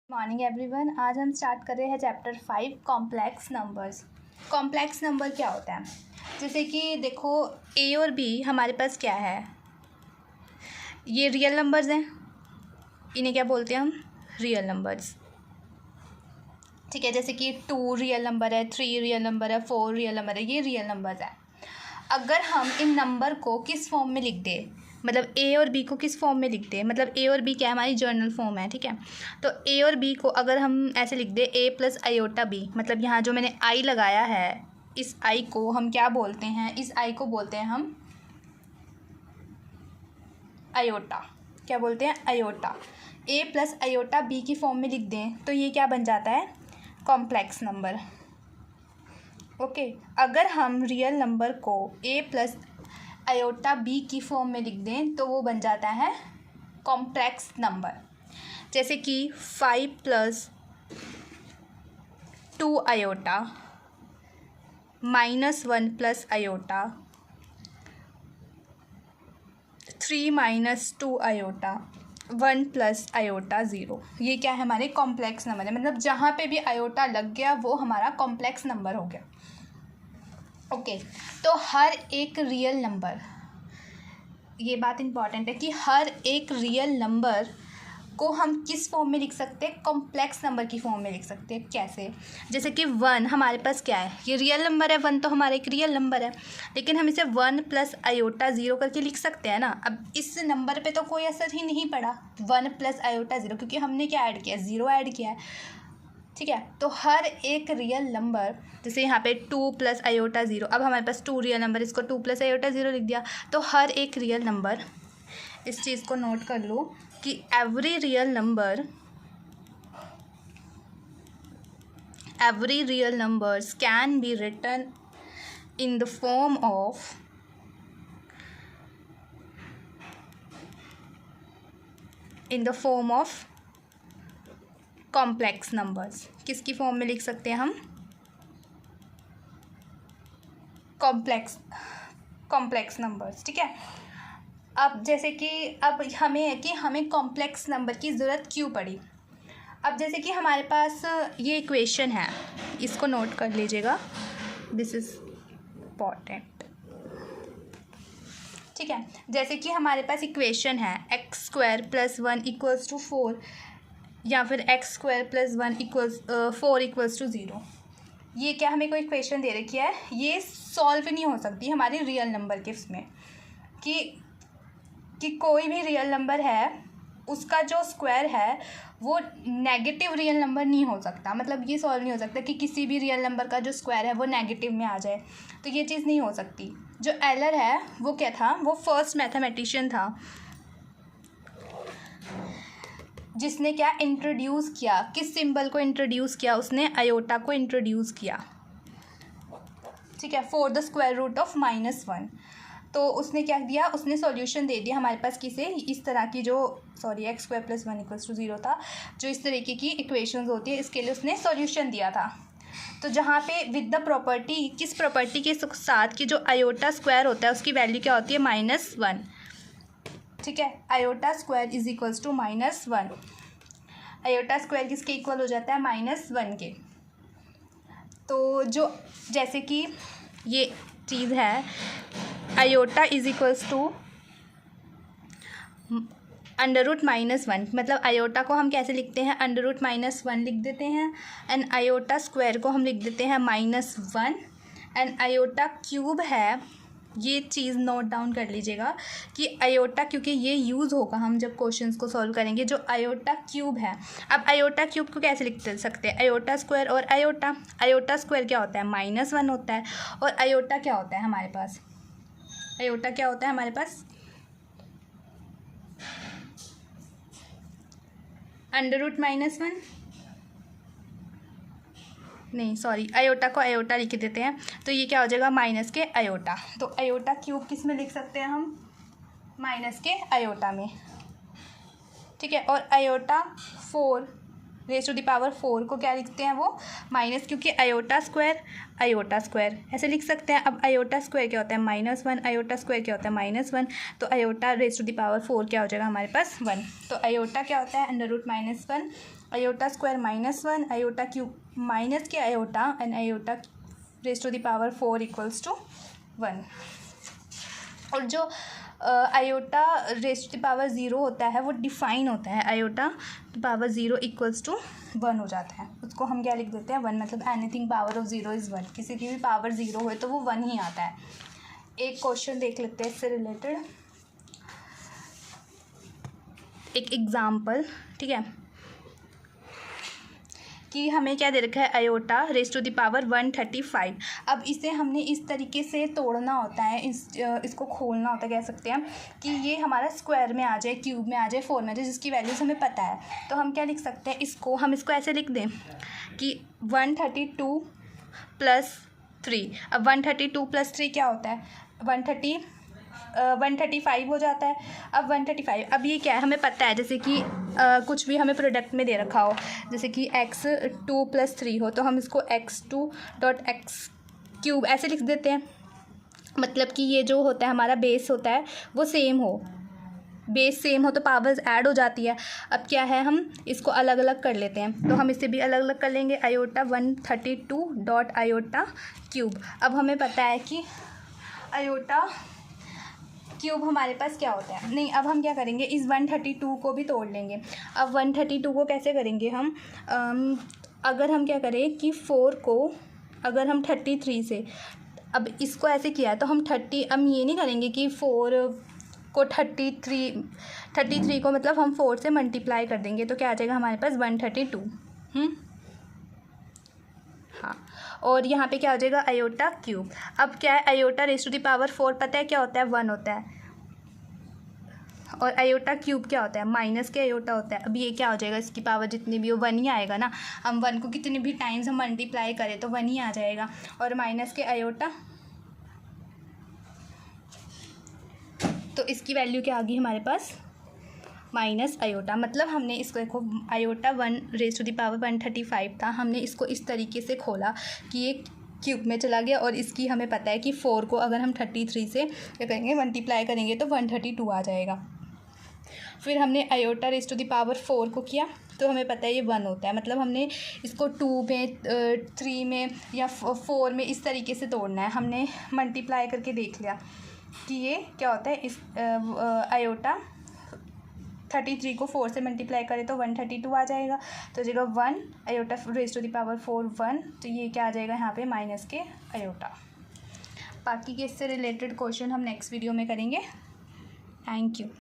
Morning everyone. आज हम start कर रहे हैं chapter 5 complex numbers. Complex number क्या होता है? जैसे कि देखो ए और बी हमारे पास क्या है, ये रियल नंबर्स हैं, इन्हें क्या बोलते हैं हम? Real numbers. ठीक है, जैसे कि 2 रियल नंबर है, 3 रियल नंबर है, 4 रियल नंबर है, ये रियल नंबर्स है। अगर हम इन नंबर को किस फॉर्म में लिख दें, मतलब ए और बी को किस फॉर्म में लिख दें, मतलब ए और बी क्या है, हमारी जर्नल फॉर्म है। ठीक है, तो ए और बी को अगर हम ऐसे लिख दें ए प्लस आयोटा बी, मतलब यहाँ जो मैंने आई लगाया है, इस आई को हम क्या बोलते हैं? इस आई को बोलते हैं हम आयोटा। क्या बोलते हैं? आयोटा। ए प्लस आयोटा बी की फॉर्म में लिख दें तो ये क्या बन जाता है? Complex number. ओके, अगर हम रियल नंबर को ए प्लस आयोटा बी की फॉर्म में लिख दें तो वो बन जाता है कॉम्प्लेक्स नंबर। जैसे कि 5 plus 2 iota -1 plus iota 3 minus 2 iota 1 plus iota 0। ये क्या है? हमारे कॉम्प्लेक्स नंबर है। मतलब जहाँ पे भी आयोटा लग गया वो हमारा कॉम्प्लेक्स नंबर हो गया। ओके, तो हर एक रियल नंबर, ये बात इम्पॉर्टेंट है कि हर एक रियल नंबर को हम किस फॉर्म में लिख सकते हैं? कॉम्प्लेक्स नंबर की फॉर्म में लिख सकते हैं। कैसे? जैसे कि 1 हमारे पास क्या है? ये रियल नंबर है, 1 तो हमारा एक रियल नंबर है, लेकिन हम इसे 1 प्लस आयोटा 0 करके लिख सकते हैं ना। अब इस नंबर पे तो कोई असर ही नहीं पड़ा 1 प्लस आयोटा 0, क्योंकि हमने क्या ऐड किया? 0 ऐड किया है। ठीक है, तो हर एक रियल नंबर, जैसे यहाँ पे 2 प्लस आयोटा 0, अब हमारे पास 2 रियल नंबर, इसको 2 प्लस आयोटा 0 लिख दिया। तो हर एक रियल नंबर, इस चीज़ को नोट कर लो कि every real numbers can be written in the form of complex numbers. किसकी फॉर्म में लिख सकते हैं हम? Complex numbers. ठीक है, अब जैसे कि अब हमें कॉम्प्लेक्स नंबर की ज़रूरत क्यों पड़ी? अब जैसे कि हमारे पास ये इक्वेशन है, इसको नोट कर लीजिएगा, दिस इज़ इम्पॉर्टेंट। ठीक है, जैसे कि हमारे पास इक्वेशन है x² + 1 = 4, या फिर x² + 1 = 4 = 0। ये क्या हमें कोई इक्वेशन दे रखी है, ये सॉल्व नहीं हो सकती हमारी रियल नंबर के इसमें, कि कोई भी रियल नंबर है उसका जो स्क्वायर है वो नेगेटिव रियल नंबर नहीं हो सकता। मतलब ये सॉल्व नहीं हो सकता कि किसी भी रियल नंबर का जो स्क्वायर है वो नेगेटिव में आ जाए, तो ये चीज़ नहीं हो सकती। जो एलर है वो क्या था? वो फर्स्ट मैथमेटिशियन था जिसने क्या इंट्रोड्यूस किया? किस सिंबल को इंट्रोड्यूस किया? उसने आयोटा को इंट्रोड्यूस किया। ठीक है, for the square root of -1। तो उसने क्या दिया? उसने सॉल्यूशन दे दिया हमारे पास किसे? इस तरह की जो x² + 1 = 0 था, जो इस तरीके की इक्वेशंस होती है, इसके लिए उसने सॉल्यूशन दिया था। तो जहाँ पे विद द प्रॉपर्टी, किस प्रॉपर्टी के साथ कि जो आयोटा स्क्वायर होता है उसकी वैल्यू क्या होती है? -1। ठीक है, आयोटा स्क्वायर = -1। आयोटा स्क्वायर किसके इक्वल हो जाता है? -1 के। तो जो जैसे कि ये चीज़ है, आयोटा = √-1, मतलब आयोटा को हम कैसे लिखते हैं? √-1 लिख देते हैं, एंड आयोटा स्क्वायर को हम लिख देते हैं -1, एंड आयोटा क्यूब है। ये चीज़ नोट डाउन कर लीजिएगा कि आयोटा, क्योंकि ये यूज़ होगा हम जब क्वेश्चंस को सॉल्व करेंगे, जो आयोटा क्यूब है। अब आयोटा क्यूब को कैसे लिख सकते हैं? आयोटा स्क्वायर और आयोटा स्क्वायर क्या होता है? -1 होता है, और आयोटा क्या होता है हमारे पास? आयोटा क्या होता है हमारे पास? √-1, नहीं सॉरी, आयोटा को आयोटा लिख देते हैं, तो ये क्या हो जाएगा? माइनस के आयोटा। तो आयोटा क्यूब किस में लिख सकते हैं हम? माइनस के आयोटा में। ठीक है, और आयोटा 4 को क्या लिखते हैं? वो माइनस, क्योंकि आयोटा स्क्वायर ऐसे लिख सकते हैं। अब आयोटा स्क्वायर क्या होता है? -1। आयोटा स्क्वायर क्या होता है? -1। तो आयोटा 4 क्या हो जाएगा हमारे पास? 1। तो आयोटा क्या होता है? √-1 iota square -1, iota cube minus के iota and iota raise to the power 4 equals to 1। और जो iota raise to the power 0 होता है वो डिफाइन होता है, आयोटा पावर 0 इक्वल्स टू 1 हो जाता है। उसको हम क्या लिख देते हैं 1, मतलब एनीथिंग पावर ऑफ 0 इज़ 1, किसी की भी पावर 0 हो तो वो 1 ही आता है। एक क्वेश्चन देख लेते हैं इससे रिलेटेड, एक एग्जाम्पल, ठीक है, कि हमें क्या दे रखा है iota raise to the power 135। अब इसे हमने इस तरीके से तोड़ना होता है, इसको खोलना होता है, कह सकते हैं कि ये हमारा स्क्वायर में आ जाए, क्यूब में आ जाए, 4 में आ जाए, जिसकी वैल्यूज़ हमें पता है। तो हम क्या लिख सकते हैं, हम इसको ऐसे लिख दें कि 132 + 3। अब 132 + 3 क्या होता है, 135 हो जाता है। अब 135, अब ये क्या है हमें पता है, जैसे कि कुछ भी हमें प्रोडक्ट में दे रखा हो, जैसे कि x2 + 3 हो तो हम इसको x2.x³ ऐसे लिख देते हैं, मतलब कि ये जो होता है हमारा बेस होता है वो सेम हो, बेस सेम हो तो पावर्स ऐड हो जाती है। अब क्या है, हम इसको अलग अलग कर लेते हैं, तो हम इसे भी अलग अलग कर लेंगे, आयोटा 132.आयोटा³। अब हमें पता है कि आयोटा क्यूब हमारे पास क्या होता है, नहीं अब हम क्या करेंगे, इस 132 को भी तोड़ लेंगे। अब 132 को कैसे करेंगे हम, अगर हम क्या करें कि 4 को अगर हम 33 से, अब इसको ऐसे किया है तो हम हम ये नहीं करेंगे कि 4 को 33 को मतलब हम 4 से मल्टीप्लाई कर देंगे, तो क्या आ जाएगा हमारे पास 132। हाँ, और यहाँ पे क्या हो जाएगा आयोटा क्यूब। अब क्या है, iota raise to the power 4 पता है क्या होता है, 1 होता है, और आयोटा क्यूब क्या होता है, माइनस के आयोटा होता है। अब ये क्या हो जाएगा, इसकी पावर जितनी भी हो 1 ही आएगा ना, हम 1 को कितने भी टाइम्स हम मल्टीप्लाई करें तो 1 ही आ जाएगा। और माइनस के आयोटा, तो इसकी वैल्यू क्या आ गई हमारे पास, माइनस आयोटा। मतलब हमने इसको देखो, iota 1 raise to the power 135 था, हमने इसको इस तरीके से खोला कि ये क्यूब में चला गया, और इसकी हमें पता है कि 4 को अगर हम 33 से क्या करेंगे मल्टीप्लाई करेंगे तो 132 आ जाएगा। फिर हमने iota raise to the power 4 को किया तो हमें पता है ये 1 होता है, मतलब हमने इसको 2 में 3 में या 4 में इस तरीके से तोड़ना है। हमने मल्टीप्लाई करके देख लिया कि ये क्या होता है, इस आयोटा 33 को 4 से मल्टीप्लाई करें तो 132 आ जाएगा, तो जगह 1 iota raise to the power 4 1, तो ये क्या आ जाएगा यहाँ पे माइनस के आयोटा। बाकी के इससे रिलेटेड क्वेश्चन हम नेक्स्ट वीडियो में करेंगे। Thank you.